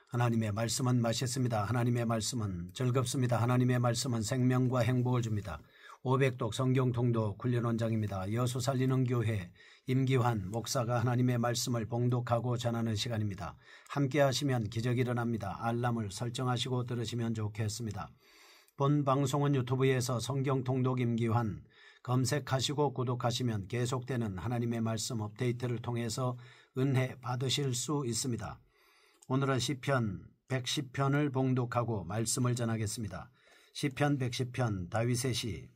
하나님의 말씀은 맛있습니다. 하나님의 말씀은 즐겁습니다. 하나님의 말씀은 생명과 행복을 줍니다. 500독 성경통독 훈련원장입니다. 여수 살리는 교회 임기환 목사가 하나님의 말씀을 봉독하고 전하는 시간입니다. 함께 하시면 기적이 일어납니다. 알람을 설정하시고 들으시면 좋겠습니다. 본 방송은 유튜브에서 성경통독 임기환 검색하시고 구독하시면 계속되는 하나님의 말씀 업데이트를 통해서 은혜 받으실 수 있습니다. 오늘은 시편 110편을 봉독하고 말씀을 전하겠습니다. 시편 110편 다윗의 시.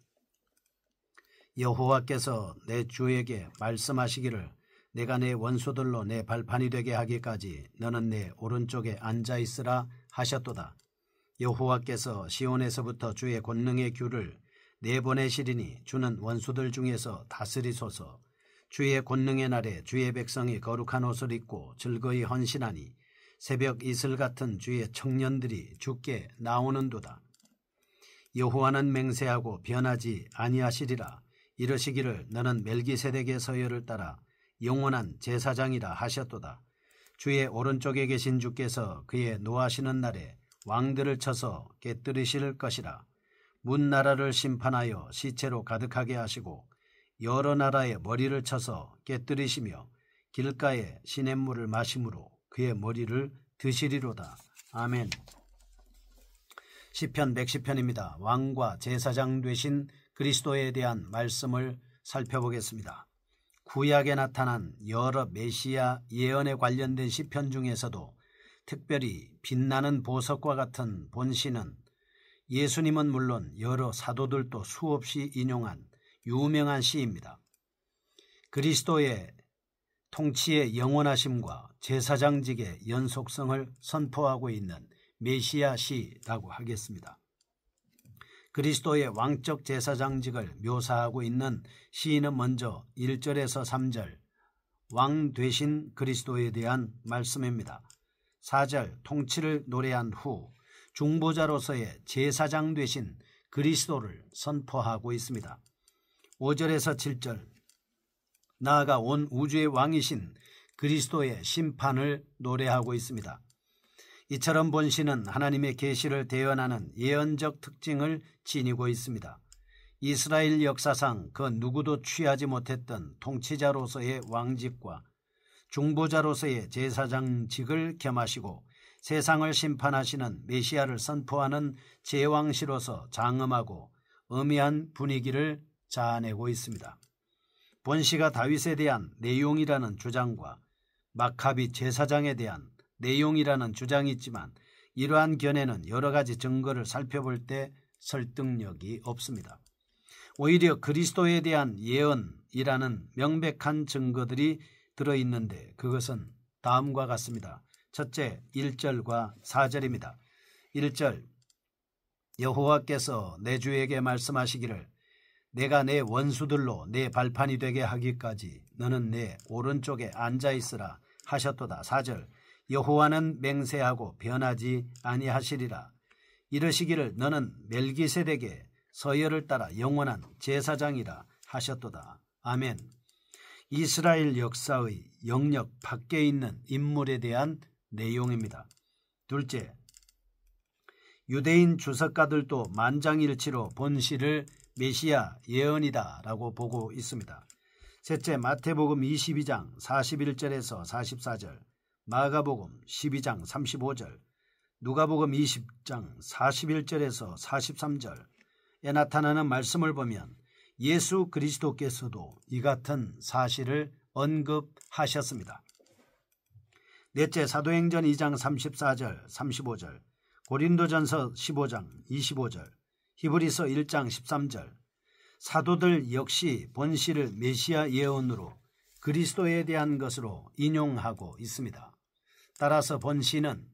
여호와께서 내 주에게 말씀하시기를 내가 내 원수들로 내 발판이 되게 하기까지 너는 내 오른쪽에 앉아있으라 하셨도다. 여호와께서 시온에서부터 주의 권능의 규를 내보내시리니 주는 원수들 중에서 다스리소서. 주의 권능의 날에 주의 백성이 거룩한 옷을 입고 즐거이 헌신하니 새벽 이슬 같은 주의 청년들이 주께 나오는도다. 여호와는 맹세하고 변하지 아니하시리라. 이르시기를 너는 멜기세덱의 서열을 따라 영원한 제사장이라 하셨도다. 주의 오른쪽에 계신 주께서 그의 노하시는 날에 왕들을 쳐서 깨뜨리실 것이라. 문 나라를 심판하여 시체로 가득하게 하시고 여러 나라의 머리를 쳐서 깨뜨리시며 길가에 시냇물을 마심으로 그의 머리를 드시리로다. 아멘. 시편 110편입니다. 왕과 제사장 되신 그리스도에 대한 말씀을 살펴보겠습니다. 구약에 나타난 여러 메시아 예언에 관련된 시편 중에서도 특별히 빛나는 보석과 같은 본시는 예수님은 물론 여러 사도들도 수없이 인용한 유명한 시입니다. 그리스도의 통치의 영원하심과 제사장직의 연속성을 선포하고 있는 메시아 시라고 하겠습니다. 그리스도의 왕적 제사장직을 묘사하고 있는 시인은 먼저 1절에서 3절 왕 되신 그리스도에 대한 말씀입니다. 4절 통치를 노래한 후 중보자로서의 제사장 되신 그리스도를 선포하고 있습니다. 5절에서 7절 나아가 온 우주의 왕이신 그리스도의 심판을 노래하고 있습니다. 이처럼 본시는 하나님의 계시를 대언하는 예언적 특징을 지니고 있습니다. 이스라엘 역사상 그 누구도 취하지 못했던 통치자로서의 왕직과 중보자로서의 제사장직을 겸하시고 세상을 심판하시는 메시아를 선포하는 제왕시로서 장엄하고 엄미한 분위기를 자아내고 있습니다. 본시가 다윗에 대한 내용이라는 주장과 마카비 제사장에 대한 내용이라는 주장이 있지만 이러한 견해는 여러 가지 증거를 살펴볼 때 설득력이 없습니다. 오히려 그리스도에 대한 예언이라는 명백한 증거들이 들어있는데 그것은 다음과 같습니다. 첫째 1절과 4절입니다. 1절 여호와께서 내 주에게 말씀하시기를 내가 내 원수들로 내 발판이 되게 하기까지 너는 내 오른쪽에 앉아있으라 하셨도다. 4절 여호와는 맹세하고 변하지 아니하시리라. 이르시기를 너는 멜기세덱의 서열을 따라 영원한 제사장이라 하셨도다. 아멘. 이스라엘 역사의 영역 밖에 있는 인물에 대한 내용입니다. 둘째, 유대인 주석가들도 만장일치로 본시를 메시아 예언이다 라고 보고 있습니다. 셋째, 마태복음 22장 41절에서 44절, 마가복음 12장 35절, 누가복음 20장 41절에서 43절에 나타나는 말씀을 보면 예수 그리스도께서도 이 같은 사실을 언급하셨습니다. 넷째, 사도행전 2장 34절 35절, 고린도전서 15장 25절, 히브리서 1장 13절, 사도들 역시 본시를 메시아 예언으로 그리스도에 대한 것으로 인용하고 있습니다. 따라서 본시는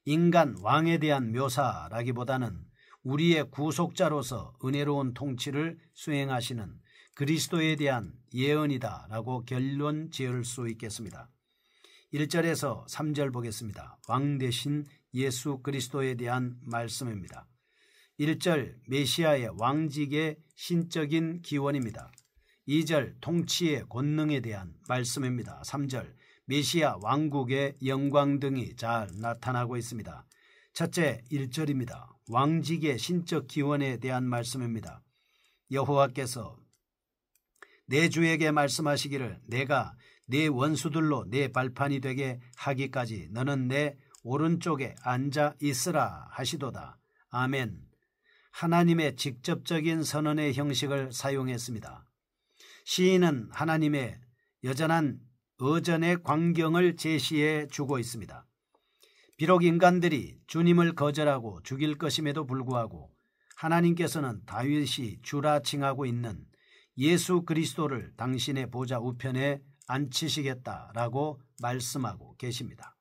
인간 왕에 대한 묘사라기보다는 우리의 구속자로서 은혜로운 통치를 수행하시는 그리스도에 대한 예언이다라고 결론 지을 수 있겠습니다. 1절에서 3절 보겠습니다. 왕 대신 예수 그리스도에 대한 말씀입니다. 1절 메시아의 왕직의 신적인 기원입니다. 2절 통치의 권능에 대한 말씀입니다. 3절 메시아 왕국의 영광 등이 잘 나타나고 있습니다. 첫째, 1절입니다. 왕직의 신적 기원에 대한 말씀입니다. 여호와께서 내 주에게 말씀하시기를 내가 네 원수들로 내 발판이 되게 하기까지 너는 내 오른쪽에 앉아 있으라 하시도다. 아멘. 하나님의 직접적인 선언의 형식을 사용했습니다. 시인은 하나님의 여전한 의전의 광경을 제시해 주고 있습니다. 비록 인간들이 주님을 거절하고 죽일 것임에도 불구하고 하나님께서는 다윗이 주라 칭하고 있는 예수 그리스도를 당신의 보좌 우편에 앉히시겠다라고 말씀하고 계십니다.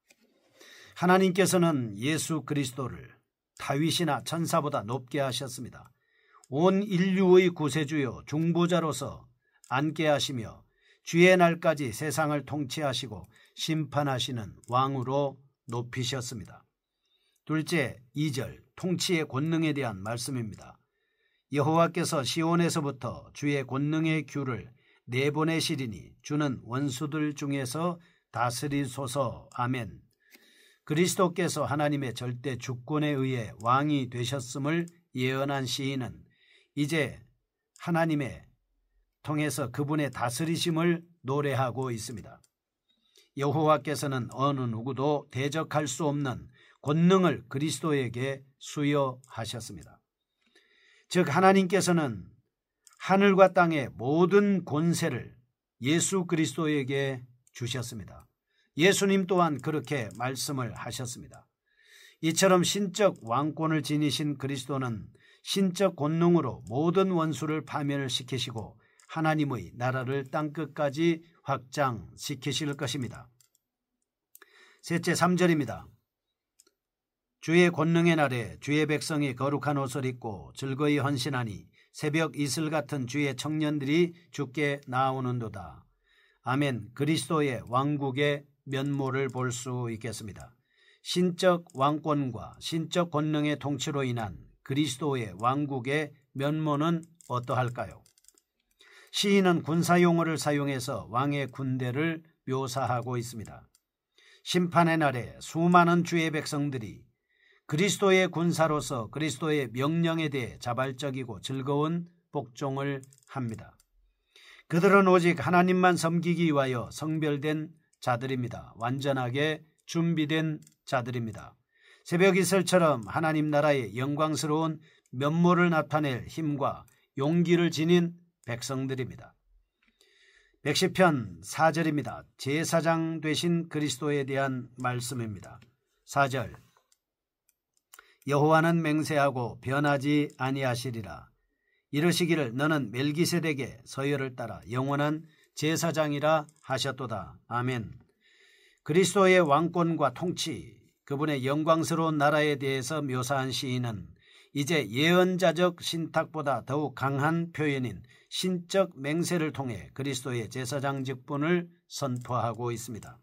하나님께서는 예수 그리스도를 다윗이나 천사보다 높게 하셨습니다. 온 인류의 구세주요 중보자로서 앉게 하시며 주의 날까지 세상을 통치하시고 심판하시는 왕으로 높이셨습니다. 둘째, 2절 통치의 권능에 대한 말씀입니다. 여호와께서 시온에서부터 주의 권능의 규를 내보내시리니 주는 원수들 중에서 다스리소서. 아멘. 그리스도께서 하나님의 절대 주권에 의해 왕이 되셨음을 예언한 시인은 이제 하나님의 통해서 그분의 다스리심을 노래하고 있습니다. 여호와께서는 어느 누구도 대적할 수 없는 권능을 그리스도에게 수여하셨습니다. 즉 하나님께서는 하늘과 땅의 모든 권세를 예수 그리스도에게 주셨습니다. 예수님 또한 그렇게 말씀을 하셨습니다. 이처럼 신적 왕권을 지니신 그리스도는 신적 권능으로 모든 원수를 파멸을 시키시고 하나님의 나라를 땅끝까지 확장시키실 것입니다. 셋째, 3절입니다. 주의 권능의 날에 주의 백성이 거룩한 옷을 입고 즐거이 헌신하니 새벽 이슬 같은 주의 청년들이 주께 나오는도다. 아멘. 그리스도의 왕국의 면모를 볼 수 있겠습니다. 신적 왕권과 신적 권능의 통치로 인한 그리스도의 왕국의 면모는 어떠할까요? 시인은 군사용어를 사용해서 왕의 군대를 묘사하고 있습니다. 심판의 날에 수많은 주의 백성들이 그리스도의 군사로서 그리스도의 명령에 대해 자발적이고 즐거운 복종을 합니다. 그들은 오직 하나님만 섬기기 위하여 성별된 자들입니다. 완전하게 준비된 자들입니다. 새벽 이슬처럼 하나님 나라의 영광스러운 면모를 나타낼 힘과 용기를 지닌 백성들입니다. 110편 4절입니다. 제사장 되신 그리스도에 대한 말씀입니다. 4절 여호와는 맹세하고 변하지 아니하시리라. 이르시기를 너는 멜기세덱의 서열을 따라 영원한 제사장이라 하셨도다. 아멘. 그리스도의 왕권과 통치, 그분의 영광스러운 나라에 대해서 묘사한 시인은 이제 예언자적 신탁보다 더욱 강한 표현인 신적 맹세를 통해 그리스도의 제사장 직분을 선포하고 있습니다.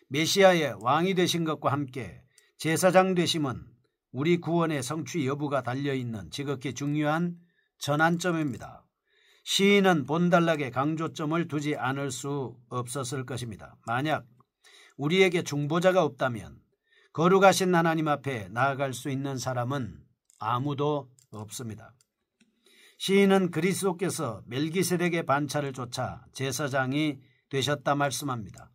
메시아의 왕이 되신 것과 함께 제사장 되심은 우리 구원의 성취 여부가 달려있는 지극히 중요한 전환점입니다. 시인은 본달락에 강조점을 두지 않을 수 없었을 것입니다. 만약 우리에게 중보자가 없다면 거룩하신 하나님 앞에 나아갈 수 있는 사람은 아무도 없습니다. 시인은 그리스도께서 멜기세덱의 반차를 쫓아 제사장이 되셨다 말씀합니다.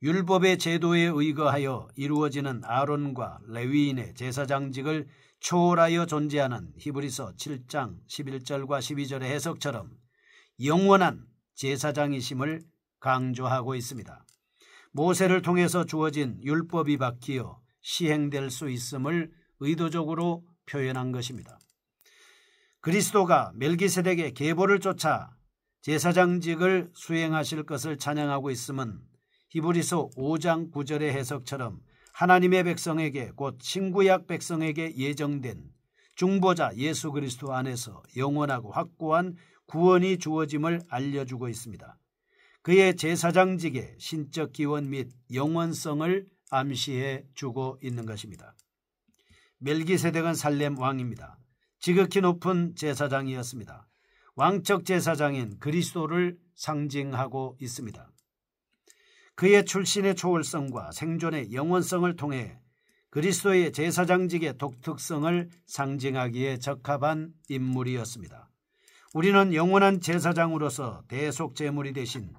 율법의 제도에 의거하여 이루어지는 아론과 레위인의 제사장직을 초월하여 존재하는 히브리서 7장 11절과 12절의 해석처럼 영원한 제사장이심을 강조하고 있습니다. 모세를 통해서 주어진 율법이 바뀌어 시행될 수 있음을 의도적으로 표현한 것입니다. 그리스도가 멜기세덱의 계보를 쫓아 제사장직을 수행하실 것을 찬양하고 있음은 히브리서 5장 9절의 해석처럼 하나님의 백성에게 곧 신구약 백성에게 예정된 중보자 예수 그리스도 안에서 영원하고 확고한 구원이 주어짐을 알려주고 있습니다. 그의 제사장직의 신적 기원 및 영원성을 암시해 주고 있는 것입니다. 멜기세덱은 살렘 왕입니다. 지극히 높은 제사장이었습니다. 왕적 제사장인 그리스도를 상징하고 있습니다. 그의 출신의 초월성과 생존의 영원성을 통해 그리스도의 제사장직의 독특성을 상징하기에 적합한 인물이었습니다. 우리는 영원한 제사장으로서 대속제물이 되신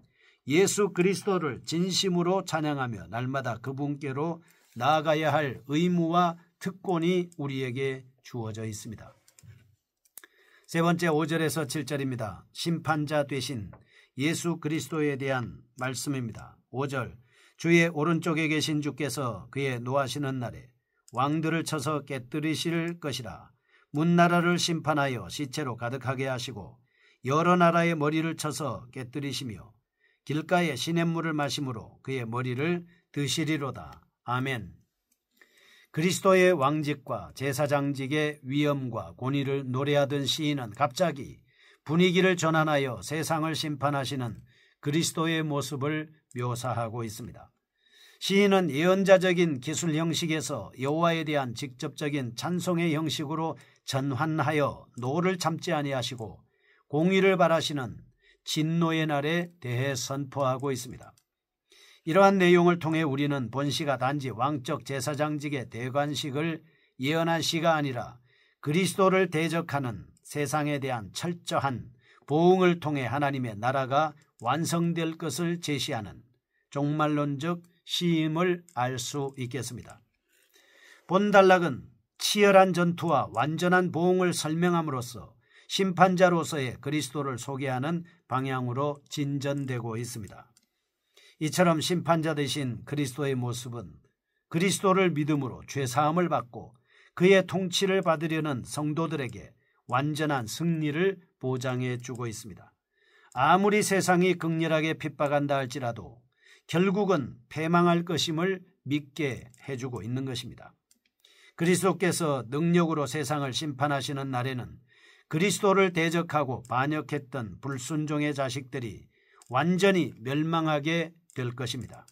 예수 그리스도를 진심으로 찬양하며 날마다 그분께로 나아가야 할 의무와 특권이 우리에게 주어져 있습니다. 세 번째 5절에서 7절입니다. 심판자 되신 예수 그리스도에 대한 말씀입니다. 5절 주의 오른쪽에 계신 주께서 그의 노하시는 날에 왕들을 쳐서 깨뜨리실 것이라. 문나라를 심판하여 시체로 가득하게 하시고 여러 나라의 머리를 쳐서 깨뜨리시며 길가에 시냇물을 마심으로 그의 머리를 드시리로다. 아멘. 그리스도의 왕직과 제사장직의 위엄과 권위를 노래하던 시인은 갑자기 분위기를 전환하여 세상을 심판하시는 그리스도의 모습을 묘사하고 있습니다. 시인은 예언자적인 기술 형식에서 여호와에 대한 직접적인 찬송의 형식으로 전환하여 노를 참지 아니하시고 공의를 바라시는 진노의 날에 대해 선포하고 있습니다. 이러한 내용을 통해 우리는 본시가 단지 왕적 제사장직의 대관식을 예언한 시가 아니라 그리스도를 대적하는 세상에 대한 철저한 보응을 통해 하나님의 나라가 완성될 것을 제시하는 종말론적 시임을 알 수 있겠습니다. 본단락은 치열한 전투와 완전한 보응을 설명함으로써 심판자로서의 그리스도를 소개하는 방향으로 진전되고 있습니다. 이처럼 심판자 되신 그리스도의 모습은 그리스도를 믿음으로 죄사함을 받고 그의 통치를 받으려는 성도들에게 완전한 승리를 보장해 주고 있습니다. 아무리 세상이 극렬하게 핍박한다 할지라도 결국은 패망할 것임을 믿게 해주고 있는 것입니다. 그리스도께서 능력으로 세상을 심판하시는 날에는 그리스도를 대적하고 반역했던 불순종의 자식들이 완전히 멸망하게 될 것입니다.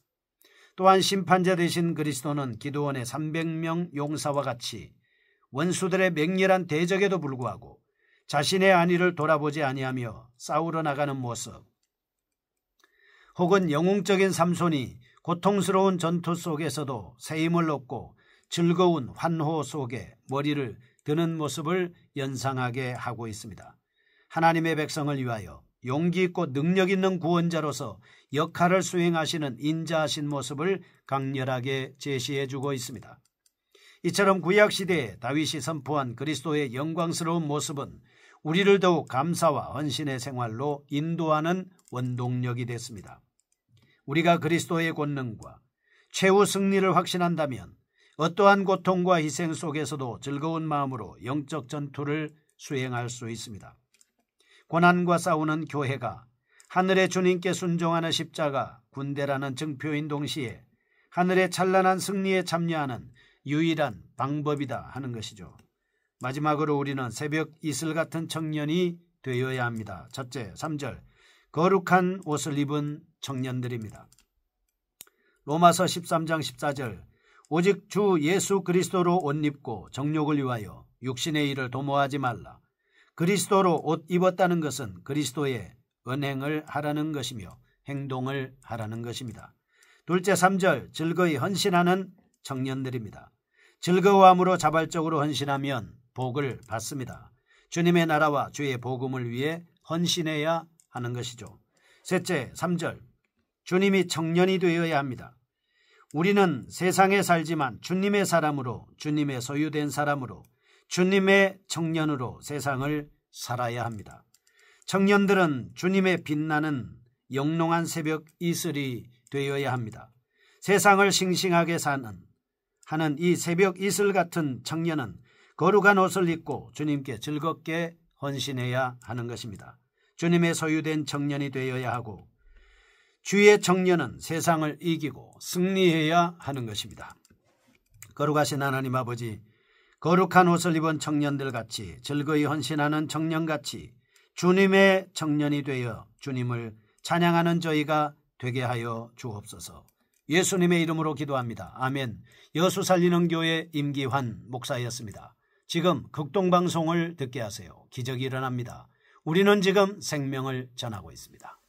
또한 심판자 되신 그리스도는 기드온의 300명 용사와 같이 원수들의 맹렬한 대적에도 불구하고 자신의 안위를 돌아보지 아니하며 싸우러 나가는 모습, 혹은 영웅적인 삼손이 고통스러운 전투 속에서도 새 힘을 얻고 즐거운 환호 속에 머리를 드는 모습을 연상하게 하고 있습니다. 하나님의 백성을 위하여 용기 있고 능력 있는 구원자로서 역할을 수행하시는 인자하신 모습을 강렬하게 제시해주고 있습니다. 이처럼 구약시대에 다윗이 선포한 그리스도의 영광스러운 모습은 우리를 더욱 감사와 헌신의 생활로 인도하는 원동력이 됐습니다. 우리가 그리스도의 권능과 최후 승리를 확신한다면 어떠한 고통과 희생 속에서도 즐거운 마음으로 영적 전투를 수행할 수 있습니다. 고난과 싸우는 교회가 하늘의 주님께 순종하는 십자가 군대라는 증표인 동시에 하늘의 찬란한 승리에 참여하는 유일한 방법이다 하는 것이죠. 마지막으로 우리는 새벽 이슬 같은 청년이 되어야 합니다. 첫째, 3절 거룩한 옷을 입은 청년들입니다. 로마서 13장 14절 오직 주 예수 그리스도로 옷 입고 정욕을 위하여 육신의 일을 도모하지 말라. 그리스도로 옷 입었다는 것은 그리스도의 언행을 하라는 것이며 행동을 하라는 것입니다. 둘째, 3절 즐거이 헌신하는 청년들입니다. 즐거워함으로 자발적으로 헌신하면 복을 받습니다. 주님의 나라와 주의 복음을 위해 헌신해야 하는 것이죠. 셋째, 3절 주님이 청년이 되어야 합니다. 우리는 세상에 살지만 주님의 사람으로, 주님의 소유된 사람으로, 주님의 청년으로 세상을 살아야 합니다. 청년들은 주님의 빛나는 영롱한 새벽 이슬이 되어야 합니다. 세상을 싱싱하게 하는 이 새벽 이슬 같은 청년은 거룩한 옷을 입고 주님께 즐겁게 헌신해야 하는 것입니다. 주님의 소유된 청년이 되어야 하고 주의 청년은 세상을 이기고 승리해야 하는 것입니다. 거룩하신 하나님 아버지, 거룩한 옷을 입은 청년들같이 즐거이 헌신하는 청년같이 주님의 청년이 되어 주님을 찬양하는 저희가 되게 하여 주옵소서. 예수님의 이름으로 기도합니다. 아멘. 여수 살리는 교회 임기환 목사였습니다. 지금 극동방송을 듣게 하세요. 기적이 일어납니다. 우리는 지금 생명을 전하고 있습니다.